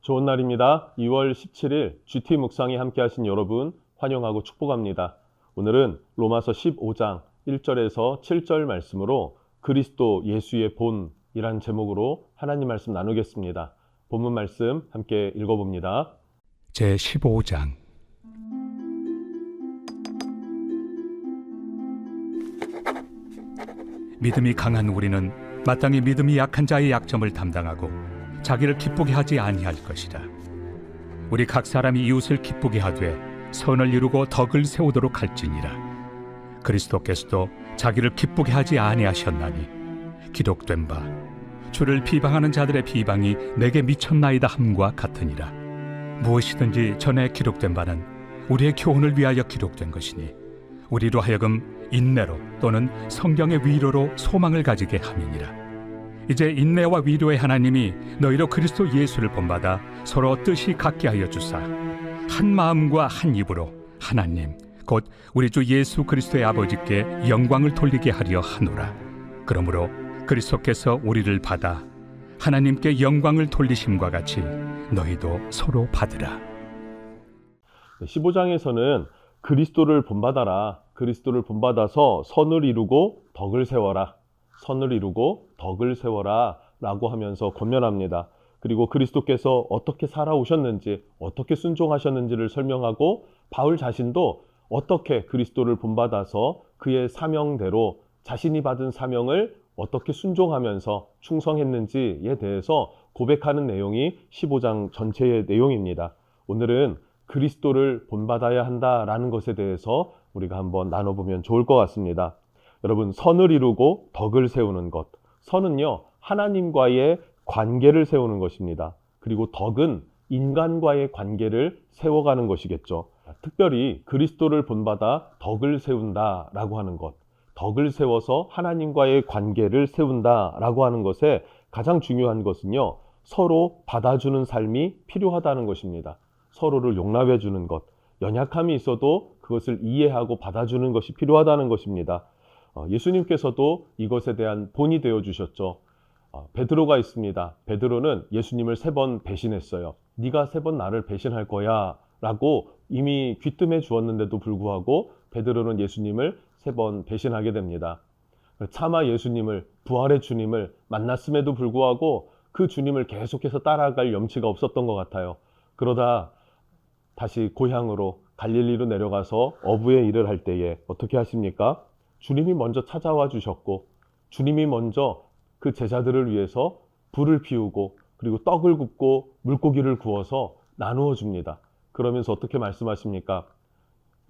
좋은 날입니다. 2월 17일 GT 묵상에 함께 하신 여러분 환영하고 축복합니다. 오늘은 로마서 15장 1절에서 7절 말씀으로 그리스도 예수의 본이란 제목으로 하나님 말씀 나누겠습니다. 본문 말씀 함께 읽어봅니다. 제15장 믿음이 강한 우리는 마땅히 믿음이 약한 자의 약점을 담당하고 자기를 기쁘게 하지 아니할 것이라. 우리 각 사람이 이웃을 기쁘게 하되 선을 이루고 덕을 세우도록 할지니라. 그리스도께서도 자기를 기쁘게 하지 아니하셨나니 기록된 바 주를 비방하는 자들의 비방이 내게 미쳤나이다 함과 같으니라. 무엇이든지 전에 기록된 바는 우리의 교훈을 위하여 기록된 것이니 우리로 하여금 인내로 또는 성경의 위로로 소망을 가지게 함이니라. 이제 인내와 위로의 하나님이 너희로 그리스도 예수를 본받아 서로 뜻이 같게 하여 주사 한 마음과 한 입으로 하나님 곧 우리 주 예수 그리스도의 아버지께 영광을 돌리게 하려 하노라. 그러므로 그리스도께서 우리를 받아 하나님께 영광을 돌리심과 같이 너희도 서로 받으라. 15장에서는 그리스도를 본받아라. 그리스도를 본받아서 선을 이루고 덕을 세워라. 선을 이루고 덕을 세워라 라고 하면서 권면합니다. 그리고 그리스도께서 어떻게 살아오셨는지 어떻게 순종하셨는지를 설명하고 바울 자신도 어떻게 그리스도를 본받아서 그의 사명대로 자신이 받은 사명을 어떻게 순종하면서 충성했는지에 대해서 고백하는 내용이 15장 전체의 내용입니다. 오늘은 그리스도를 본받아야 한다라는 것에 대해서 우리가 한번 나눠보면 좋을 것 같습니다. 여러분, 선을 이루고 덕을 세우는 것. 선은요, 하나님과의 관계를 세우는 것입니다. 그리고 덕은 인간과의 관계를 세워가는 것이겠죠. 특별히 그리스도를 본받아 덕을 세운다라고 하는 것. 덕을 세워서 하나님과의 관계를 세운다라고 하는 것에 가장 중요한 것은요, 서로 받아주는 삶이 필요하다는 것입니다. 서로를 용납해 주는 것. 연약함이 있어도 그것을 이해하고 받아주는 것이 필요하다는 것입니다. 예수님께서도 이것에 대한 본이 되어 주셨죠. 베드로가 있습니다. 베드로는 예수님을 3번 배신했어요. 네가 3번 나를 배신할 거야 라고 이미 귀뜸해 주었는데도 불구하고 베드로는 예수님을 3번 배신하게 됩니다. 차마 예수님을, 부활의 주님을 만났음에도 불구하고 그 주님을 계속해서 따라갈 염치가 없었던 것 같아요. 그러다 다시 고향으로 갈릴리로 내려가서 어부의 일을 할 때에 어떻게 하십니까? 주님이 먼저 찾아와 주셨고 주님이 먼저 그 제자들을 위해서 불을 피우고 그리고 떡을 굽고 물고기를 구워서 나누어 줍니다. 그러면서 어떻게 말씀하십니까?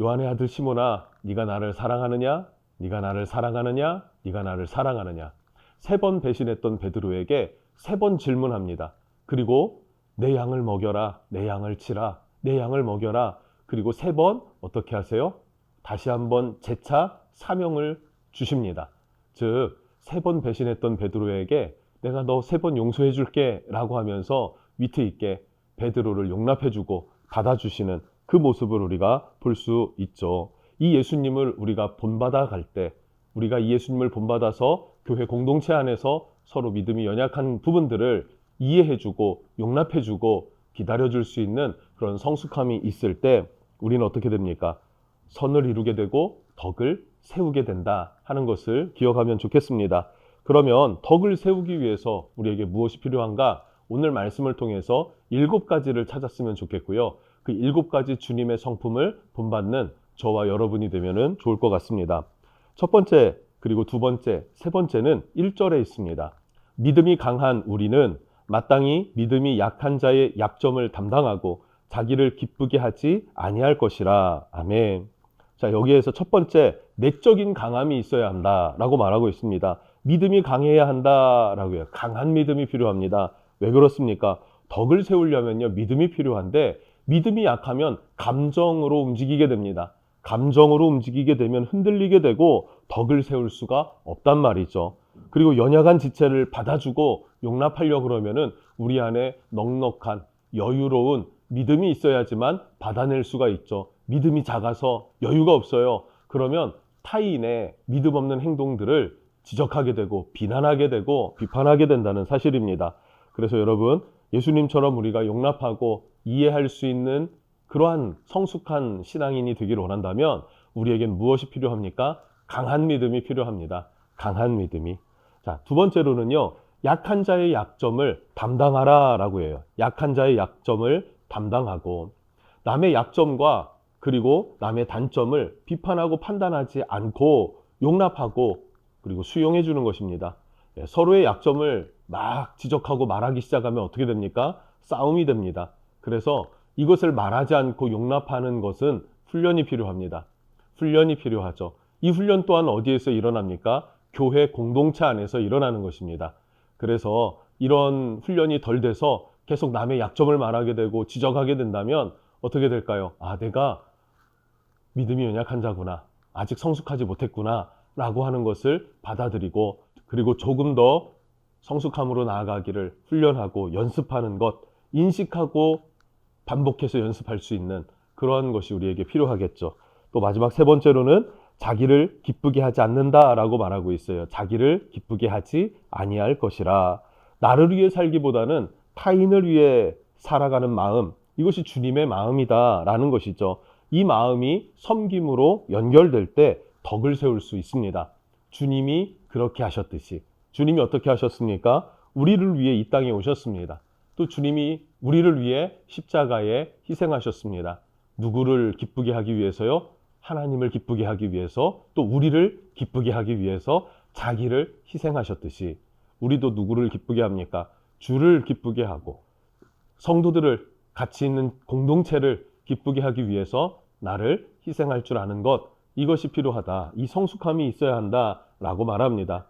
요한의 아들 시몬아, 네가 나를 사랑하느냐? 네가 나를 사랑하느냐? 네가 나를 사랑하느냐? 3번 배신했던 베드로에게 3번 질문합니다. 그리고 내 양을 먹여라, 내 양을 치라, 내 양을 먹여라. 그리고 3번 어떻게 하세요? 다시 한번 재차 사명을 주십니다. 즉 3번 배신했던 베드로에게 내가 너 3번 용서해 줄게 라고 하면서 위트 있게 베드로를 용납해 주고 받아주시는 그 모습을 우리가 볼 수 있죠. 이 예수님을 우리가 본받아 갈 때, 우리가 이 예수님을 본받아서 교회 공동체 안에서 서로 믿음이 연약한 부분들을 이해해 주고 용납해 주고 기다려 줄 수 있는 그런 성숙함이 있을 때 우리는 어떻게 됩니까? 선을 이루게 되고 덕을 세우게 된다 하는 것을 기억하면 좋겠습니다. 그러면 덕을 세우기 위해서 우리에게 무엇이 필요한가? 오늘 말씀을 통해서 7가지를 찾았으면 좋겠고요. 그 7가지 주님의 성품을 본받는 저와 여러분이 되면 좋을 것 같습니다. 첫 번째, 그리고 두 번째, 세 번째는 1절에 있습니다. 믿음이 강한 우리는 마땅히 믿음이 약한 자의 약점을 담당하고 자기를 기쁘게 하지 아니할 것이라. 아멘. 자, 여기에서 첫 번째, 내적인 강함이 있어야 한다라고 말하고 있습니다. 믿음이 강해야 한다라고요. 강한 믿음이 필요합니다. 왜 그렇습니까? 덕을 세우려면요, 믿음이 필요한데 믿음이 약하면 감정으로 움직이게 됩니다. 감정으로 움직이게 되면 흔들리게 되고 덕을 세울 수가 없단 말이죠. 그리고 연약한 지체를 받아주고 용납하려고 그러면은 우리 안에 넉넉한 여유로운 믿음이 있어야지만 받아낼 수가 있죠. 믿음이 작아서 여유가 없어요. 그러면 타인의 믿음 없는 행동들을 지적하게 되고 비난하게 되고 비판하게 된다는 사실입니다. 그래서 여러분, 예수님처럼 우리가 용납하고 이해할 수 있는 그러한 성숙한 신앙인이 되기를 원한다면 우리에겐 무엇이 필요합니까? 강한 믿음이 필요합니다. 강한 믿음이. 자, 두 번째로는요. 약한 자의 약점을 담당하라 라고 해요. 약한 자의 약점을 담당하고 남의 약점과 그리고 남의 단점을 비판하고 판단하지 않고 용납하고 그리고 수용해 주는 것입니다. 서로의 약점을 막 지적하고 말하기 시작하면 어떻게 됩니까? 싸움이 됩니다. 그래서 이것을 말하지 않고 용납하는 것은 훈련이 필요합니다. 훈련이 필요하죠. 이 훈련 또한 어디에서 일어납니까? 교회 공동체 안에서 일어나는 것입니다. 그래서 이런 훈련이 덜 돼서 계속 남의 약점을 말하게 되고 지적하게 된다면 어떻게 될까요? 아, 내가 믿음이 연약한 자구나. 아직 성숙하지 못했구나. 라고 하는 것을 받아들이고 그리고 조금 더 성숙함으로 나아가기를 훈련하고 연습하는 것, 인식하고 반복해서 연습할 수 있는 그러한 것이 우리에게 필요하겠죠. 또 마지막 세 번째로는 자기를 기쁘게 하지 않는다라고 말하고 있어요. 자기를 기쁘게 하지 아니할 것이라. 나를 위해 살기보다는 타인을 위해 살아가는 마음, 이것이 주님의 마음이다라는 것이죠. 이 마음이 섬김으로 연결될 때 덕을 세울 수 있습니다. 주님이 그렇게 하셨듯이. 주님이 어떻게 하셨습니까? 우리를 위해 이 땅에 오셨습니다. 또 주님이 우리를 위해 십자가에 희생하셨습니다. 누구를 기쁘게 하기 위해서요? 하나님을 기쁘게 하기 위해서, 또 우리를 기쁘게 하기 위해서 자기를 희생하셨듯이 우리도 누구를 기쁘게 합니까? 주를 기쁘게 하고 성도들을 같이 있는 공동체를 기쁘게 하기 위해서 나를 희생할 줄 아는 것, 이것이 필요하다. 이 성숙함이 있어야 한다라고 말합니다.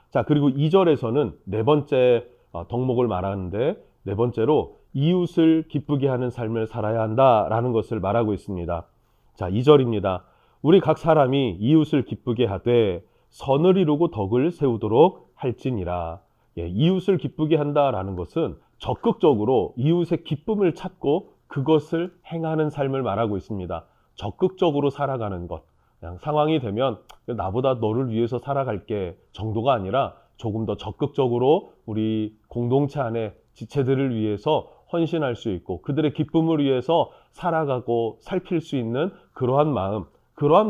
자, 그리고 2절에서는 네 번째 덕목을 말하는데 네 번째로 이웃을 기쁘게 하는 삶을 살아야 한다라는 것을 말하고 있습니다. 자, 2절입니다. 우리 각 사람이 이웃을 기쁘게 하되 선을 이루고 덕을 세우도록 할지니라. 이웃을 기쁘게 한다라는 것은 적극적으로 이웃의 기쁨을 찾고 그것을 행하는 삶을 말하고 있습니다. 적극적으로 살아가는 것. 그냥 상황이 되면 나보다 너를 위해서 살아갈게 정도가 아니라 조금 더 적극적으로 우리 공동체 안에 지체들을 위해서 헌신할 수 있고 그들의 기쁨을 위해서 살아가고 살필 수 있는 그러한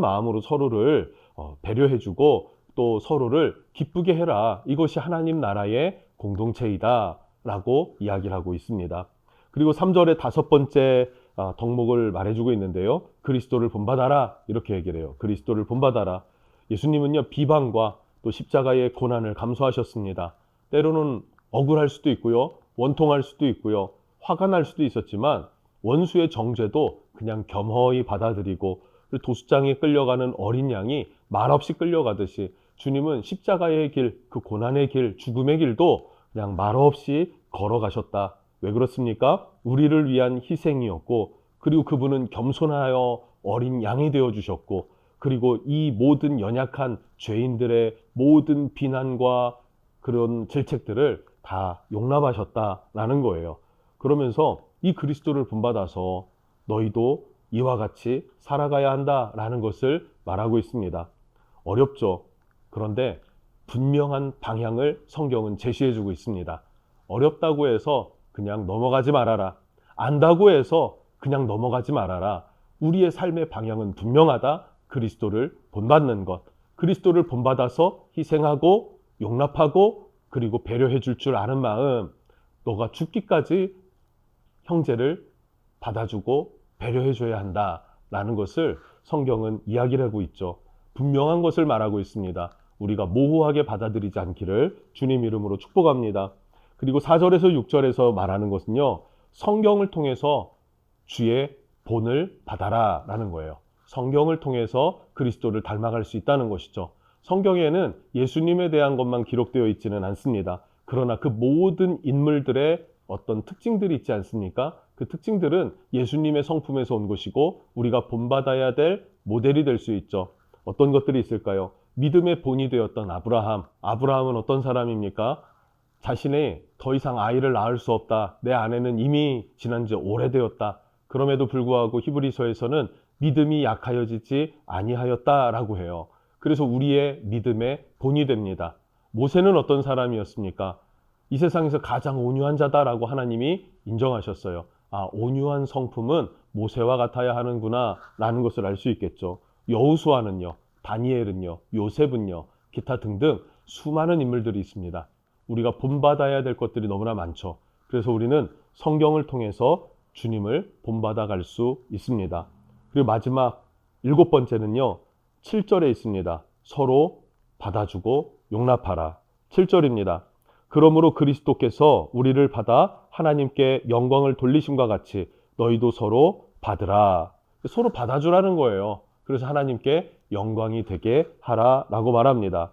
마음으로 서로를 배려해주고 또 서로를 기쁘게 해라. 이것이 하나님 나라의 공동체이다 라고 이야기를 하고 있습니다. 그리고 3절의 다섯 번째 덕목을 말해주고 있는데요. 그리스도를 본받아라 이렇게 얘기를 해요. 그리스도를 본받아라. 예수님은요 비방과 또 십자가의 고난을 감수하셨습니다. 때로는 억울할 수도 있고요. 원통할 수도 있고요. 화가 날 수도 있었지만 원수의 정죄도 그냥 겸허히 받아들이고 도수장에 끌려가는 어린 양이 말없이 끌려가듯이 주님은 십자가의 길, 그 고난의 길, 죽음의 길도 그냥 말없이 걸어가셨다. 왜 그렇습니까? 우리를 위한 희생이었고 그리고 그분은 겸손하여 어린 양이 되어주셨고 그리고 이 모든 연약한 죄인들의 모든 비난과 그런 질책들을 다 용납하셨다라는 거예요. 그러면서 이 그리스도를 본받아서 너희도 이와 같이 살아가야 한다라는 것을 말하고 있습니다. 어렵죠. 그런데 분명한 방향을 성경은 제시해주고 있습니다. 어렵다고 해서 그냥 넘어가지 말아라. 안다고 해서 그냥 넘어가지 말아라. 우리의 삶의 방향은 분명하다. 그리스도를 본받는 것. 그리스도를 본받아서 희생하고 용납하고 그리고 배려해 줄 줄 아는 마음. 너가 죽기까지 형제를 받아주고 배려해 줘야 한다라는 것을 성경은 이야기를 하고 있죠. 분명한 것을 말하고 있습니다. 우리가 모호하게 받아들이지 않기를 주님 이름으로 축복합니다. 그리고 4절에서 6절에서 말하는 것은요. 성경을 통해서 주의 본을 받아라 라는 거예요. 성경을 통해서 그리스도를 닮아갈 수 있다는 것이죠. 성경에는 예수님에 대한 것만 기록되어 있지는 않습니다. 그러나 그 모든 인물들의 어떤 특징들이 있지 않습니까? 그 특징들은 예수님의 성품에서 온 것이고 우리가 본받아야 될 모델이 될 수 있죠. 어떤 것들이 있을까요? 믿음의 본이 되었던 아브라함. 아브라함은 어떤 사람입니까? 자신이 더 이상 아이를 낳을 수 없다. 내 아내는 이미 지난 지 오래되었다. 그럼에도 불구하고 히브리서에서는 믿음이 약하여지지 아니하였다라고 해요. 그래서 우리의 믿음의 본이 됩니다. 모세는 어떤 사람이었습니까? 이 세상에서 가장 온유한 자다라고 하나님이 인정하셨어요. 아, 온유한 성품은 모세와 같아야 하는구나 라는 것을 알 수 있겠죠. 여호수아는요, 다니엘은요, 요셉은요, 기타 등등 수많은 인물들이 있습니다. 우리가 본받아야 될 것들이 너무나 많죠. 그래서 우리는 성경을 통해서 주님을 본받아 갈 수 있습니다. 그리고 마지막 7번째는요, 7절에 있습니다. 서로 받아주고 용납하라. 7절입니다. 그러므로 그리스도께서 우리를 받아 하나님께 영광을 돌리심과 같이 너희도 서로 받으라. 서로 받아주라는 거예요. 그래서 하나님께 영광이 되게 하라라고 말합니다.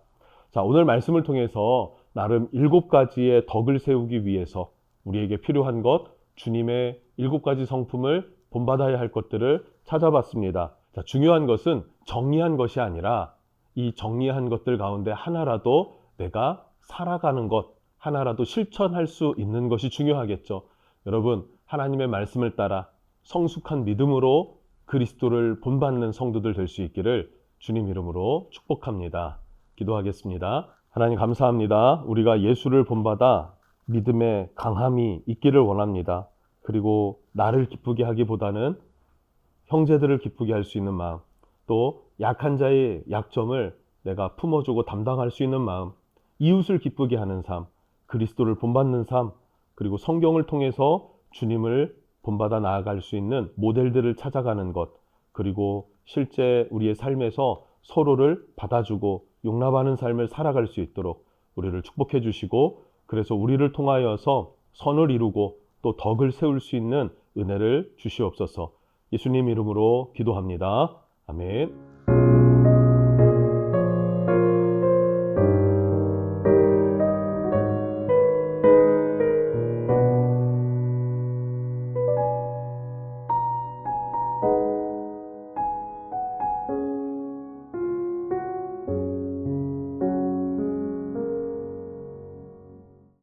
자, 오늘 말씀을 통해서 나름 7가지의 덕을 세우기 위해서 우리에게 필요한 것, 주님의 7가지 성품을 본받아야 할 것들을 찾아봤습니다. 자, 중요한 것은 정리한 것이 아니라 이 정리한 것들 가운데 하나라도 내가 살아가는 것, 하나라도 실천할 수 있는 것이 중요하겠죠. 여러분, 하나님의 말씀을 따라 성숙한 믿음으로 그리스도를 본받는 성도들 될 수 있기를 주님 이름으로 축복합니다. 기도하겠습니다. 하나님 감사합니다. 우리가 예수를 본받아 믿음의 강함이 있기를 원합니다. 그리고 나를 기쁘게 하기보다는 형제들을 기쁘게 할 수 있는 마음, 또 약한 자의 약점을 내가 품어주고 담당할 수 있는 마음, 이웃을 기쁘게 하는 삶, 그리스도를 본받는 삶, 그리고 성경을 통해서 주님을 본받아 나아갈 수 있는 모델들을 찾아가는 것, 그리고 실제 우리의 삶에서 서로를 받아주고 용납하는 삶을 살아갈 수 있도록 우리를 축복해 주시고, 그래서 우리를 통하여서 선을 이루고 또 덕을 세울 수 있는 은혜를 주시옵소서. 예수님 이름으로 기도합니다. 아멘.